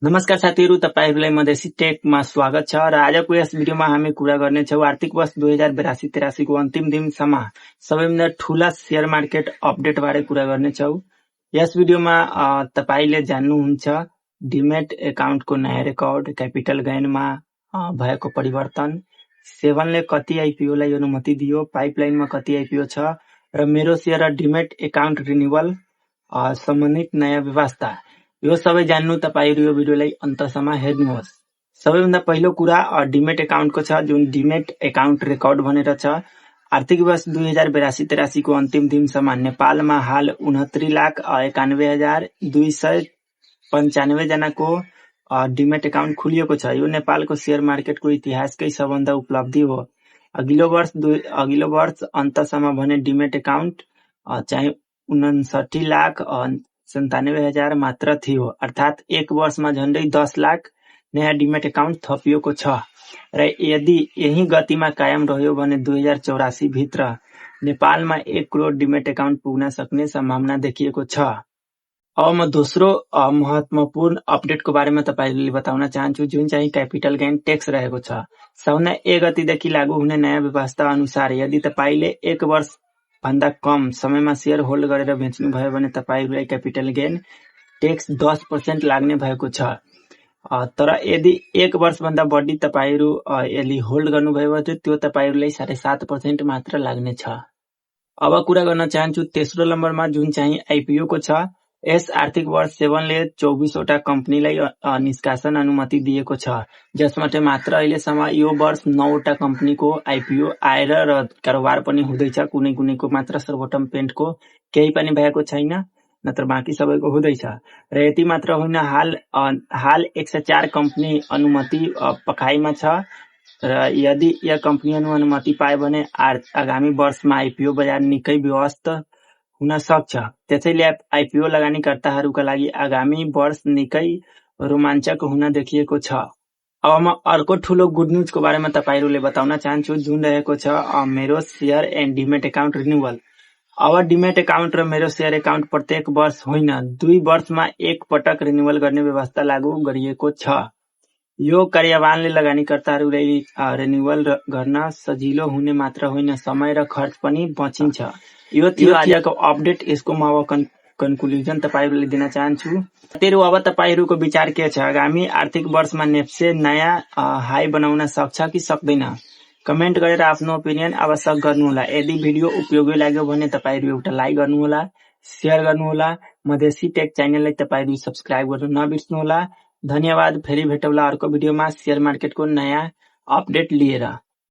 नमस्कार साथीहरू, तपाईहरुलाई मधेसी टेकमा स्वागत छ र आजको यस भिडियोमा हामी कुरा गर्नेछौँ आर्थिक वर्ष 2082-83 को अन्तिम दिनसम्म सबैभन्दा ठूला शेयर मार्केट अपडेट बारे कुरा गर्नेछौँ। यस भिडियोमा तपाईले जान्नुहुन्छ डिमेट एकाउन्टको नयाँ रेकर्ड, क्यापिटल गेनमा भएको परिवर्तन, सेभनले कति आइपीओ लाई अनुमति दियो, पाइपलाइनमा कति आइपीओ छ र मेरो शेयर र डिमेट एकाउन्ट रिन्युअल सम्बन्धित नयाँ व्यवस्था। यो सबै जान्नु तपाईहरु यो भिडियोलाई अन्तसम्म हेर्नुहोस्। सबैभन्दा पहिलो कुरा डिमेट एकाउन्टको छ, जुन डिमेट एकाउन्ट रेकर्ड भनेर छ। आर्थिक वर्ष 2082-83 को अन्तिम दिनसम्म नेपालमा हाल 69,91,295 जनाको डिमेट एकाउन्ट खुलिएको छ। यो नेपालको शेयर मार्केटको इतिहासकै सबभन्दा उपलब्धि हो। अघिल्लो वर्ष अन्तसम्म भने डिमेट एकाउन्ट चाहिँ 59,97,000 मात्र थियो, अर्थात एक वर्षमा झन्डै 10 लाख नयाँ डिमेट एकाउन्ट थपिएको छ र यदि यही गतिमा कायम रह्यो भने 2084 भित्र नेपालमा 1 करोड डिमेट एकाउन्ट पुग्न सक्ने सम्भावना देखिएको छ। अब म दोस्रो महत्वपूर्ण अपडेटको बारेमा तपाईहरुले बताउन चाहन्छु, जुन चाहिँ क्यापिटल गेन ट्याक्स रहेको छ। साउन 1 गतेदेखि लागू हुने नयाँ व्यवस्था अनुसार यदि तपाईले 1 वर्ष भन्दा कम समयमा शेयर होल्ड गरेर बेच्नु भयो भने तपाईहरुलाई क्यापिटल गेन ट्याक्स 10% लाग्ने भएको छ। तर यदि 1 वर्ष भन्दा बढी तपाईहरु यदि होल्ड गर्नुभयो भने त्यो तपाईहरुलाई 7.5% मात्र लाग्ने छ। अब कुरा गर्न चाहन्छु तेस्रो नम्बरमा, जुन चाहिँ आइपीओ को छ। यस आर्थिक वर्ष 7ले 24 वटा कम्पनीलाई निष्कासन अनुमति दिएको छ, जसबाट मात्र अहिलेसम्म यो वर्ष 9 वटा कम्पनीको आइपीओ आएर र कारोबार पनि हुँदैछ। कुनैको मात्र सर्वोत्तम पेन्टको केही पनि भएको छैन, नत्र बाँकी सबैको हुँदैछ। र यति मात्र होइन, हाल 104 कम्पनी अनुमति पकाइमा छ र यदि यो कम्पनीहरु अनुमति पाए भने आगामी वर्षमा आइपीओ बजार निकै व्यस्त हुन सक्छ। त्यसैले आइपीओ लगानीकर्ताहरूका लागि आगामी वर्ष निकै रोमाञ्चक हुन देखिएको छ। अब म अर्को ठूलो गुड न्यूजको बारेमा तपाईहरुले बताउन चाहन्छु, जुन रहेको छ मेरो share and demat account renewal. अब डिमेट एकाउन्ट र मेरो शेयर एकाउन्ट प्रत्येक वर्ष होइन, 2 वर्षमा एक पटक रिन्युअल गर्ने व्यवस्था लागू गरिएको छ। यो कार्यान्वयनले लगानीकर्ताहरूलाई रिन्युअल गर्न सजिलो हुने मात्र होइन, समय र खर्च पनि बचिन्छ। यो थियो आजको अपडेट। यसको म अब कन्क्लुजन तपाईहरुले दिन चाहन्छु। अब तपाईहरुको विचार के छ? आगामी आर्थिक वर्षमा नेप्से नयाँ हाई बनाउन सक्छ कि सक्दैन? कमेन्ट गरेर आफ्नो ओपिनियन अवश्य गर्नुहोला। यदि भिडियो उपयोगी लाग्यो भने तपाईहरु एउटा लाइक गर्नुहोला, शेयर गर्नुहोला। मधेसी टेक च्यानललाई तपाईहरु सब्स्क्राइब गर्न नबिर्सनुहोला। धन्यवाद। फेरि भेटौँला अर्को भिडियोमा शेयर मार्केटको नयाँ अपडेट लिएर।